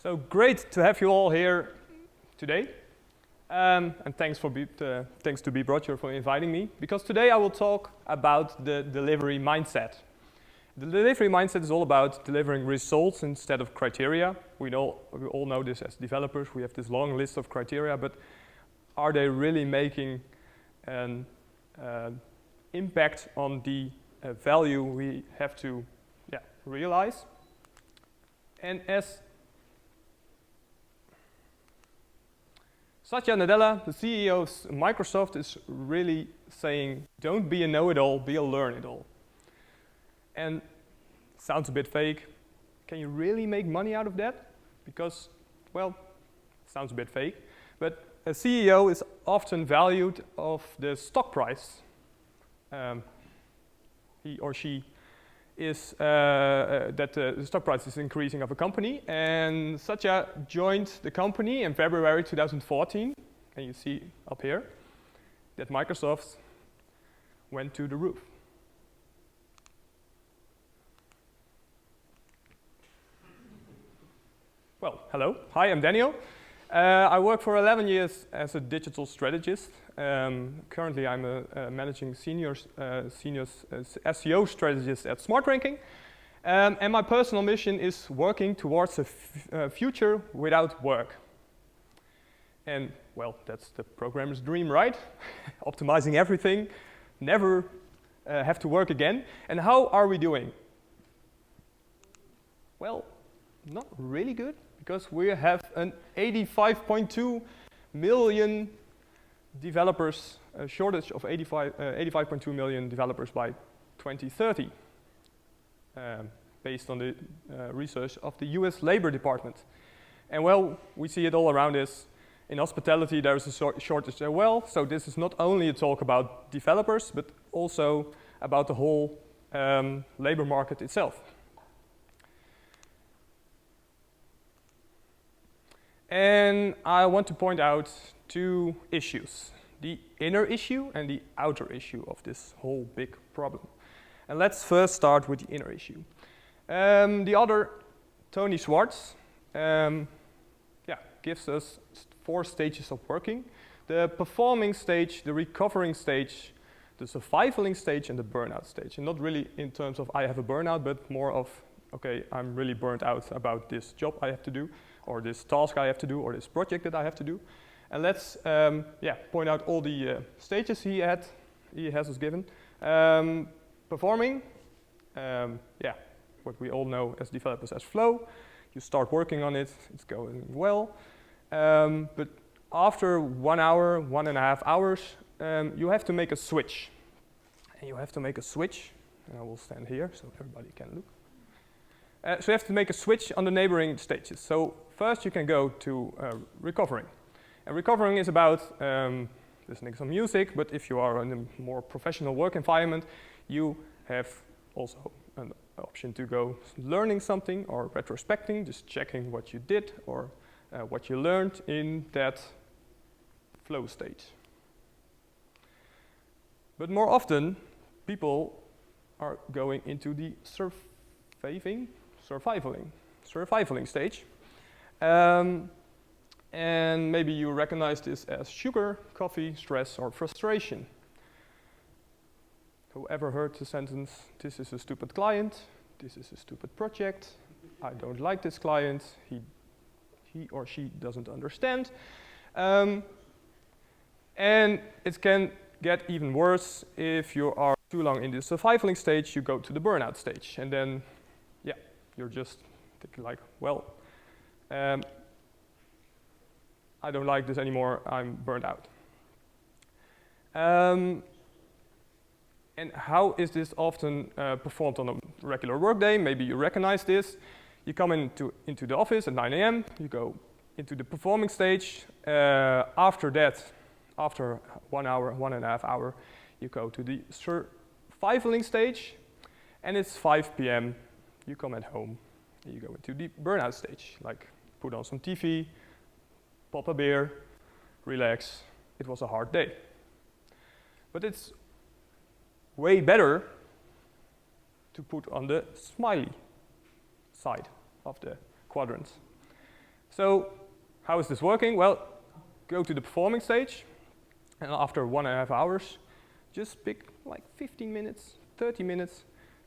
So great to have you all here today, and thanks to Be Broadsure for inviting me, because today I will talk about the delivery mindset. The delivery mindset is all about delivering results instead of criteria. We all know this as developers. We have this long list of criteria, but are they really making an impact on the value we have to realize? And as Satya Nadella, the CEO of Microsoft, is really saying, don't be a know-it-all, be a learn-it-all. And it sounds a bit fake. Can you really make money out of that? Because, well, it sounds a bit fake. But a CEO is often valued of the stock price. He or she is that the stock price is increasing of a company, and Satya joined the company in February 2014, and you see up here that Microsoft went to the roof. Well, hello. Hi, I'm Daniel. I work for 11 years as a digital strategist. Currently, I'm a managing senior SEO strategist at Smart Ranking. And my personal mission is working towards a future without work. And, well, that's the programmer's dream, right? Optimizing everything, never have to work again. And how are we doing? Well, not really good, because we have an 85.2 million developers, a shortage of 85.2 million developers by 2030, based on the research of the US Labor Department. And well, we see it all around us. In hospitality, there is a shortage as well. So this is not only a talk about developers, but also about the whole labor market itself. And I want to point out two issues, the inner issue and the outer issue of this whole big problem. And let's first start with the inner issue. The author, Tony Schwartz, gives us 4 stages of working: the performing stage, the recovering stage, the survivaling stage, and the burnout stage. And not really in terms of I have a burnout, but more of, okay, I'm really burnt out about this job I have to do, or this task I have to do, or this project that I have to do. And let's point out all the stages he has us given. Performing, what we all know as developers as flow. You start working on it, it's going well. But after 1 hour, 1.5 hours, you have to make a switch. And you have to make a switch, and I will stand here so everybody can look. So you have to make a switch on the neighboring stages. So first you can go to recovering. And recovering is about listening to some music, but if you are in a more professional work environment, you have also an option to go learning something or retrospecting, just checking what you did or what you learned in that flow state. But more often, people are going into the survivaling stage. And maybe you recognize this as sugar, coffee, stress, or frustration. Whoever heard the sentence, this is a stupid client, this is a stupid project, I don't like this client, he or she doesn't understand. And it can get even worse if you are too long in the survivaling stage, you go to the burnout stage. And then, you're just thinking like, well, I don't like this anymore, I'm burned out. And how is this often performed on a regular workday? Maybe you recognize this. You come into the office at 9 a.m., you go into the performing stage. After that, after 1 hour, 1.5 hour, you go to the survivaling stage, and it's 5 p.m., you come at home, and you go into the burnout stage, like put on some TV, pop a beer, relax. It was a hard day. But it's way better to put on the smiley side of the quadrants. So how is this working? Well, go to the performing stage, and after 1.5 hours, just pick like 15 minutes, 30 minutes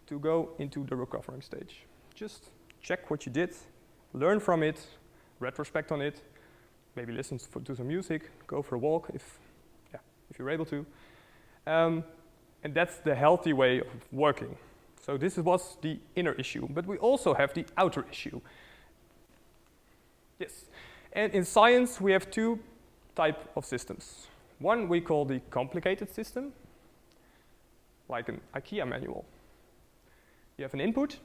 to go into the recovering stage. Just check what you did, learn from it, retrospect on it, maybe listen to some music, go for a walk if you're able to. And that's the healthy way of working. So this was the inner issue, but we also have the outer issue. Yes, and in science we have two types of systems. One we call the complicated system, like an IKEA manual. You have an input,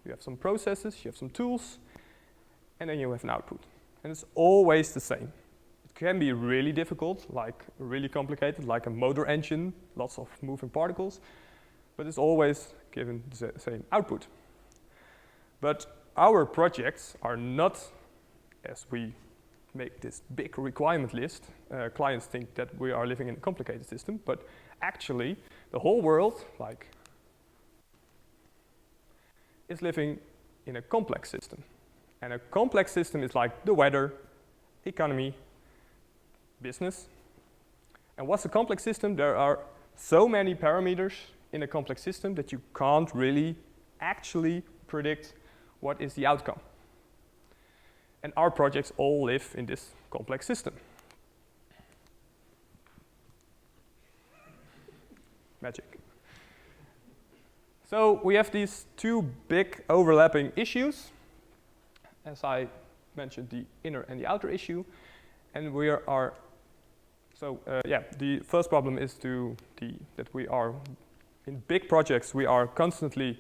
you have some processes, you have some tools, and then you have an output. And it's always the same. It can be really difficult, like really complicated, like a motor engine, lots of moving particles, but it's always given the same output. But our projects are not, as we make this big requirement list, clients think that we are living in a complicated system, but actually the whole world, like, is living in a complex system. And a complex system is like the weather, economy, business. And what's a complex system? There are so many parameters in a complex system that you can't really actually predict what is the outcome. And our projects all live in this complex system. Magic. So we have these two big overlapping issues. As I mentioned, the inner and the outer issue. And we are, the first problem is that we are, in big projects, we are constantly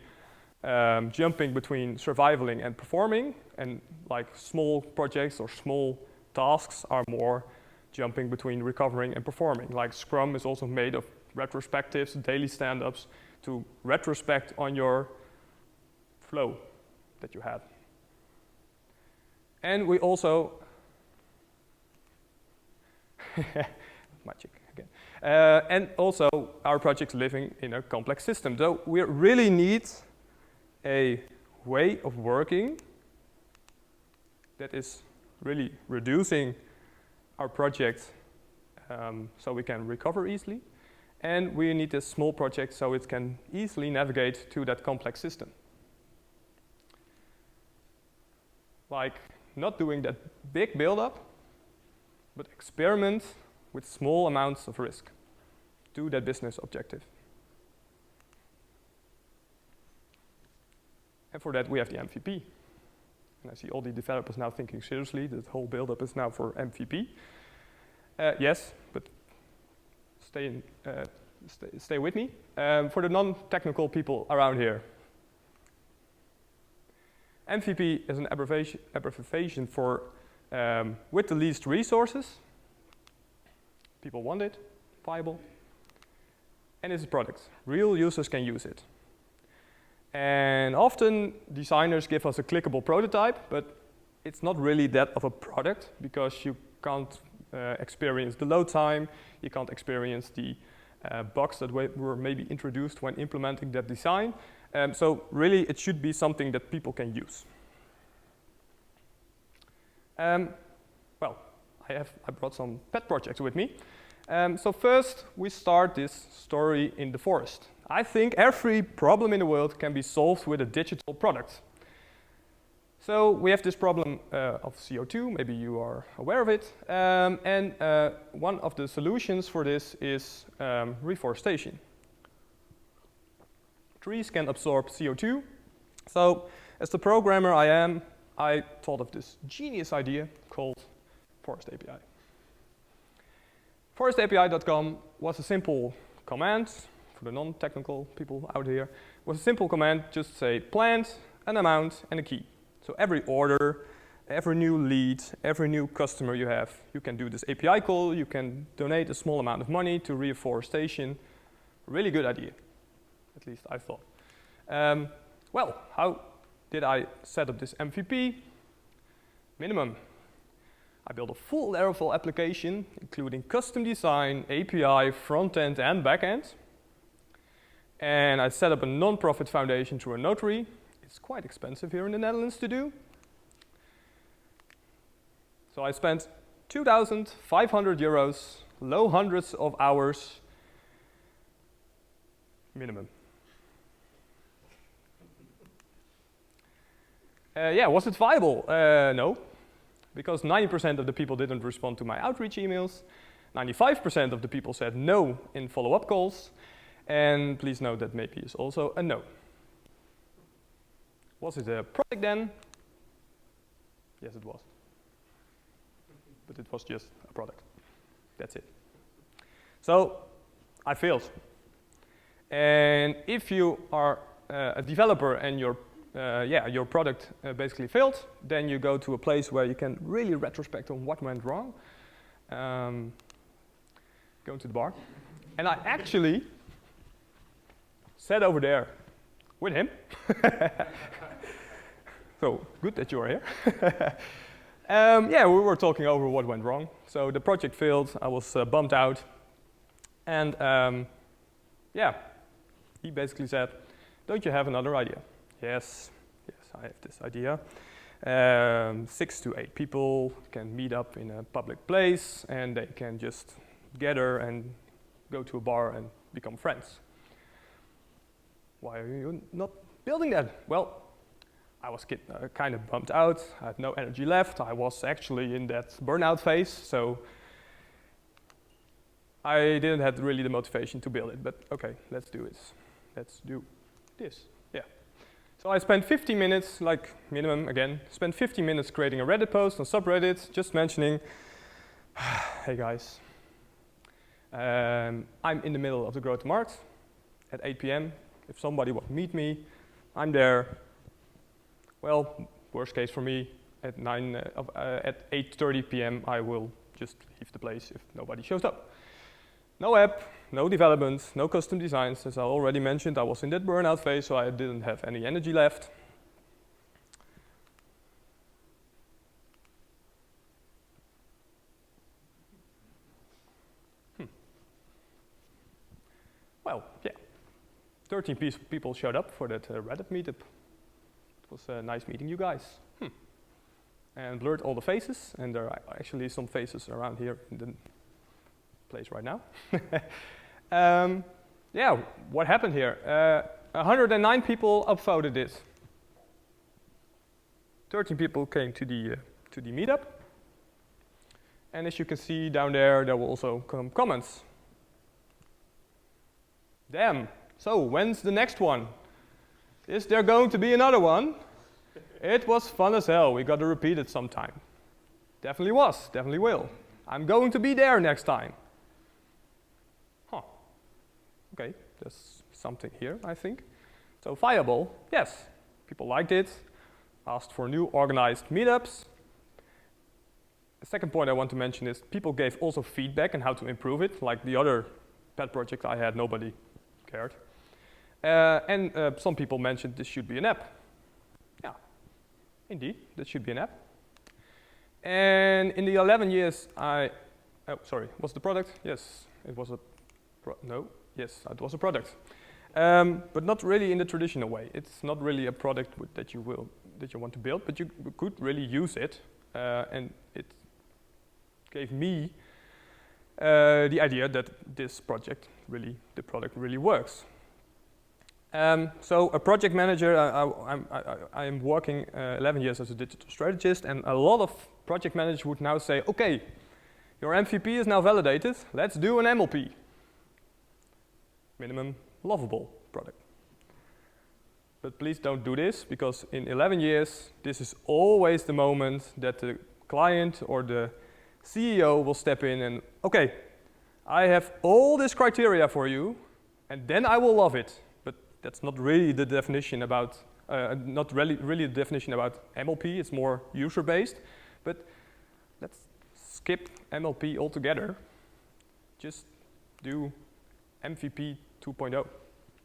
jumping between surviving and performing, and like small projects or small tasks are more jumping between recovering and performing. Like Scrum is also made of retrospectives, daily stand-ups, to retrospect on your flow that you had. And we also, magic again, and also our project's living in a complex system. So we really need a way of working that is really reducing our project so we can recover easily. And we need a small project so it can easily navigate to that complex system. Like not doing that big build-up, but experiment with small amounts of risk to that business objective. And for that we have the MVP. And I see all the developers now thinking seriously, that whole build-up is now for MVP. Yes, but stay with me. For the non-technical people around here, MVP is an abbreviation for with the least resources. People want it, viable, and it's a product. Real users can use it. And often designers give us a clickable prototype, but it's not really that of a product because you can't experience the load time, you can't experience the bugs that were maybe introduced when implementing that design. So really it should be something that people can use. Well, I brought some pet projects with me. So first we start this story in the forest. I think every problem in the world can be solved with a digital product. So we have this problem of CO2, maybe you are aware of it, and one of the solutions for this is reforestation. Trees can absorb CO2, so as the programmer I am, I thought of this genius idea called Forest API. ForestAPI.com was a simple command, for the non-technical people out here, was a simple command, just say plant, an amount, and a key. So every order, every new lead, every new customer you have, you can do this API call, you can donate a small amount of money to reforestation. Really good idea, at least I thought. Well, how did I set up this MVP? Minimum. I built a full Laravel application, including custom design, API, front-end, and back-end. And I set up a non-profit foundation through a notary. It's quite expensive here in the Netherlands to do. So I spent 2,500 euros, low hundreds of hours minimum. Yeah, was it viable? No, because 90% of the people didn't respond to my outreach emails. 95% of the people said no in follow-up calls. And please note that maybe is also a no. Was it a project then? Yes, it was. But it was just a product. That's it. So I failed. And if you are a developer and your product basically failed, then you go to a place where you can really retrospect on what went wrong. Go to the bar. And I actually sat over there with him. So good that you are here. Yeah, we were talking over what went wrong. So the project failed. I was bummed out. And yeah, he basically said, don't you have another idea? Yes, I have this idea. 6 to 8 people can meet up in a public place and they can just gather and go to a bar and become friends. Why are you not building that? Well, I was kind of bummed out. I had no energy left. I was actually in that burnout phase, so I didn't have really the motivation to build it. But okay, let's do it. Let's do this. Yeah. So I spent 50 minutes, like minimum again, spent 50 minutes creating a Reddit post on subreddit, just mentioning, hey guys, I'm in the middle of the Grote Markt at 8 p.m. If somebody would meet me, I'm there. Well, worst case for me, at 8:30 p.m. I will just leave the place if nobody shows up. No app, no development, no custom designs. As I already mentioned, I was in that burnout phase, so I didn't have any energy left. Well, yeah, 13 people showed up for that Reddit meetup. It was nice meeting you guys. And blurred all the faces, and there are actually some faces around here in the place right now. Yeah, what happened here? 109 people upvoted it. 13 people came to the meetup. And as you can see down there will also come comments. Damn, so when's the next one? Is there going to be another one? It was fun as hell. We got to repeat it sometime. Definitely was, definitely will. I'm going to be there next time. Huh. Okay, there's something here, I think. So viable, yes. People liked it, asked for new organized meetups. The second point I want to mention is people gave also feedback on how to improve it. Like the other pet project I had, nobody cared. And some people mentioned this should be an app. Yeah, indeed, that should be an app. And in the 11 years was the product? Yes, it was a yes, it was a product. But not really in the traditional way. It's not really a product that you want to build, but you could really use it. And it gave me the idea that the product really works. So a project manager, I'm working 11 years as a digital strategist, and a lot of project managers would now say, okay, your MVP is now validated, let's do an MLP. Minimum lovable product. But please don't do this, because in 11 years, this is always the moment that the client or the CEO will step in and, okay, I have all this criteria for you, and then I will love it. That's not really the definition about, not really the definition about MLP. It's more user-based. But let's skip MLP altogether. Just do MVP 2.0.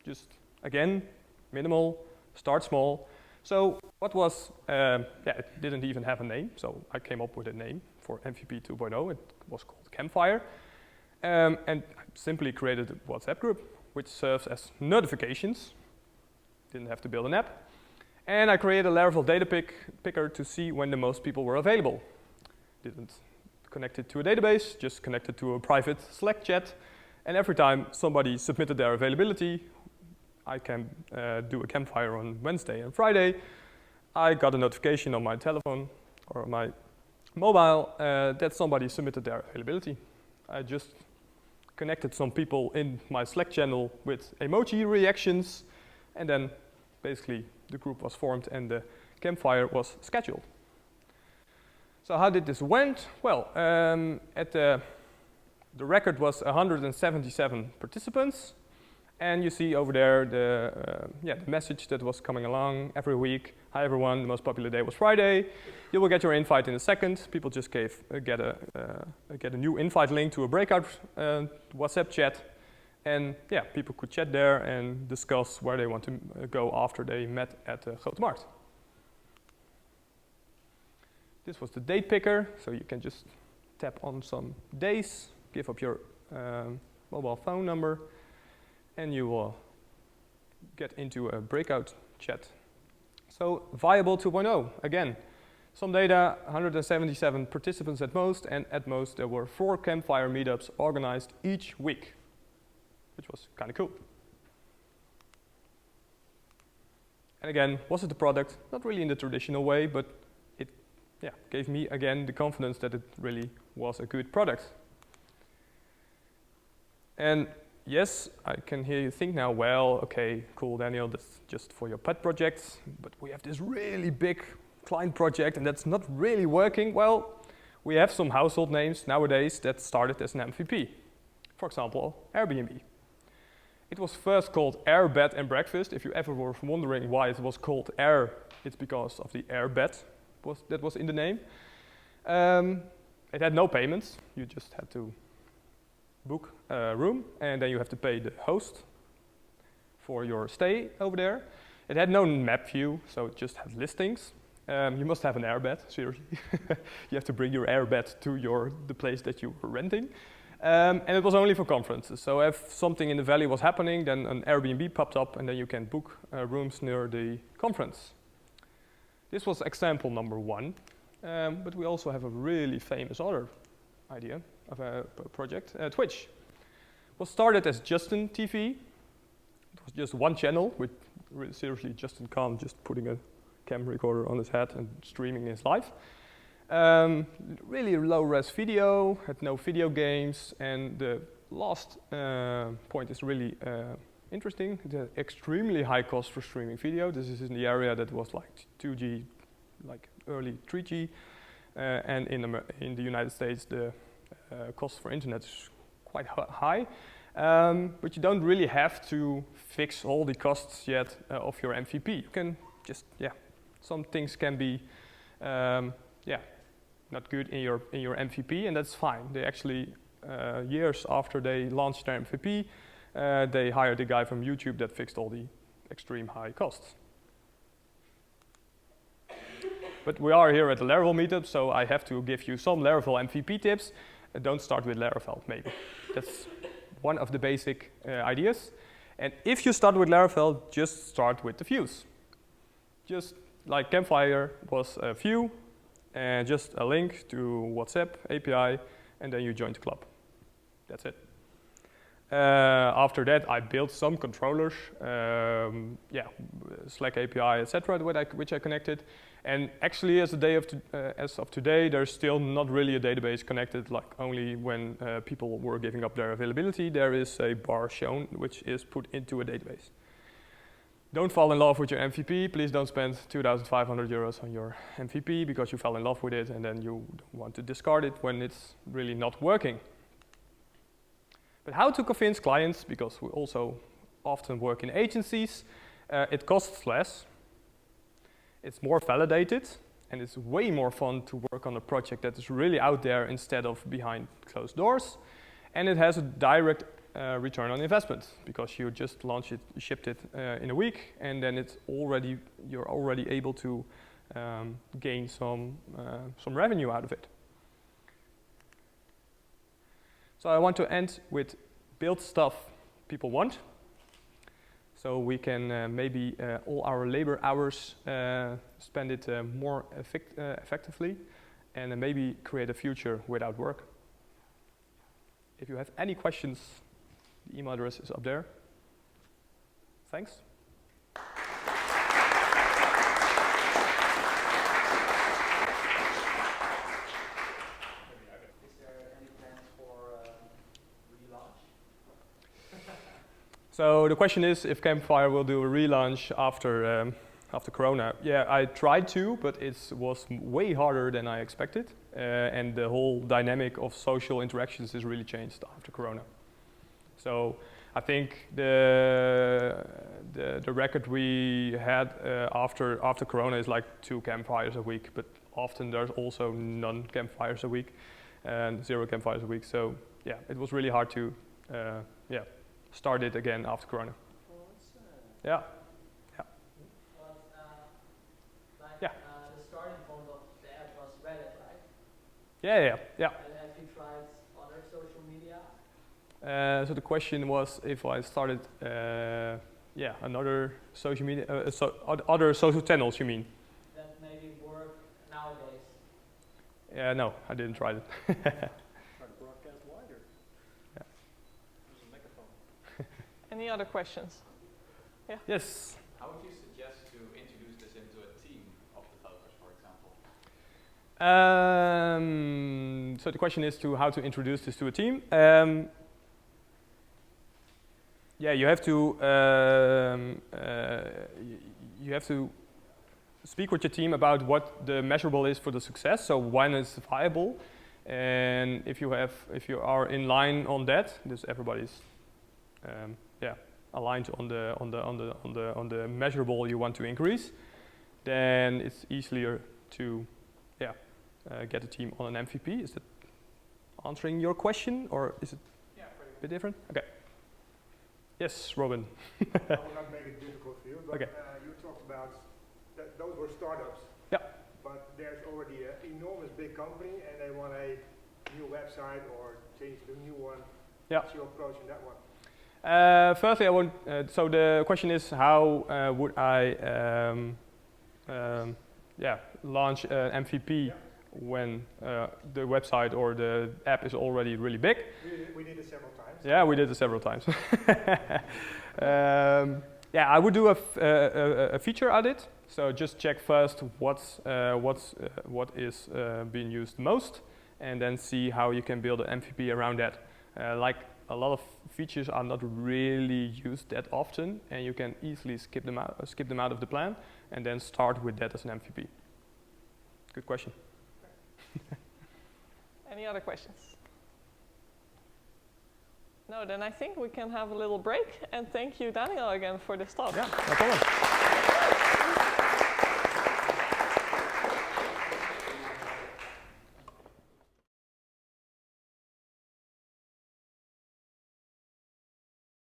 Just, again, minimal, start small. So what was, it didn't even have a name. So I came up with a name for MVP 2.0. It was called Campfire. And I simply created a WhatsApp group, which serves as notifications. Didn't have to build an app. And I created a Laravel data picker to see when the most people were available. didn't connect it to a database, just connected to a private Slack chat. And every time somebody submitted their availability, I can do a campfire on Wednesday and Friday. I got a notification on my telephone or my mobile that somebody submitted their availability. I just connected some people in my Slack channel with emoji reactions, and then basically the group was formed and the campfire was scheduled. So how did this went? Well, the record was 177 participants, and you see over there the message that was coming along every week. Hi everyone, the most popular day was Friday. You will get your invite in a second. People just get a new invite link to a breakout WhatsApp chat, and yeah, people could chat there and discuss where they want to go after they met at the Grote Markt. This was the date picker, so you can just tap on some days, give up your mobile phone number, and you will get into a breakout chat. So Viable 2.0, again, some data, 177 participants at most, and at most there were 4 campfire meetups organized each week, which was kind of cool. And again, was it the product? Not really in the traditional way, but it gave me, again, the confidence that it really was a good product. And yes, I can hear you think now, well, okay, cool, Daniel, that's just for your pet projects, but we have this really big client project and that's not really working. Well, we have some household names nowadays that started as an MVP. For example, Airbnb. It was first called Air Bed and Breakfast. If you ever were wondering why it was called Air, it's because of the air bed that was in the name. It had no payments. You just had to book a room, and then you have to pay the host for your stay over there. It had no map view, so it just had listings. You must have an airbed, seriously. You have to bring your airbed to the place that you were renting. And it was only for conferences. So if something in the valley was happening, then an Airbnb popped up, and then you can book rooms near the conference. This was example number 1. But we also have a really famous other idea of a project. Twitch was started as Justin TV. It was just one channel with seriously Justin Khan just putting a camera recorder on his head and streaming his live. Really low-res video, had no video games, and the last point is really interesting. It had extremely high cost for streaming video. This is in the area that was like 2G, like early 3G, and in the United States the cost for internet is quite high, but you don't really have to fix all the costs yet of your MVP. You can just, some things can be, not good in your MVP, and that's fine. They actually, years after they launched their MVP, they hired a guy from YouTube that fixed all the extreme high costs. But we are here at the Laravel meetup, so I have to give you some Laravel MVP tips. Don't start with Laravel, maybe. That's one of the basic ideas. And if you start with Laravel, just start with the views. Just like Campfire was a view, and just a link to WhatsApp API, and then you join the club. That's it. After that, I built some controllers, Slack API, etc., which I connected. And actually, as of today, there's still not really a database connected. Like only when people were giving up their availability, there is a bar shown, which is put into a database. Don't fall in love with your MVP. Please don't spend 2,500 euros on your MVP because you fell in love with it, and then you want to discard it when it's really not working. But how to convince clients, because we also often work in agencies, it costs less, it's more validated, and it's way more fun to work on a project that is really out there instead of behind closed doors, and it has a direct return on investment because you just launched it, shipped it in a week, and then you're already able to gain some revenue out of it. So I want to end with build stuff people want. So we can maybe all our labor hours spend it more effectively. and then maybe create a future without work. If you have any questions, the email address is up there. Thanks. So the question is if Campfire will do a relaunch after Corona. Yeah, I tried to, but it was way harder than I expected. And the whole dynamic of social interactions has really changed after Corona. So I think the record we had after Corona is like 2 campfires a week, but often there's also none campfires a week and 0 campfires a week. So yeah, it was really hard to start it again after Corona. Yeah. The starting point of the app was Reddit, right? Yeah. And have you tried other social media? So the question was if I started, another social media, other social channels, you mean? That maybe work nowadays. Yeah, no, I didn't try it. Try to broadcast wider. Yeah. There's a microphone. Any other questions? Yeah. Yes. How would you suggest to introduce this into a team of developers, for example? So the question is to how to introduce this to a team. You have to speak with your team about what the measurable is for the success. So when it's viable, and if you are in line on that, this everybody's aligned on the measurable you want to increase, then it's easier to get a team on an MVP. Is that answering your question, or is it a bit different? Okay. Yes, Robin. I will not make it difficult for you, but okay. You talked about that those were startups. Yeah. But there's already an enormous big company, and they want a new website or change to a new one. Yeah. What's your approach in that one? Firstly, I want. So the question is, how would I launch an MVP when the website or the app is already really big? We did it several times. Yeah, we did it several times. I would do a feature audit. So just check first what is being used most, and then see how you can build an MVP around that. Like a lot of features are not really used that often, and you can easily skip them out of the plan, and then start with that as an MVP. Good question. Any other questions? No, then I think we can have a little break, and thank you, Daniel, again for this talk. Yeah, no problem.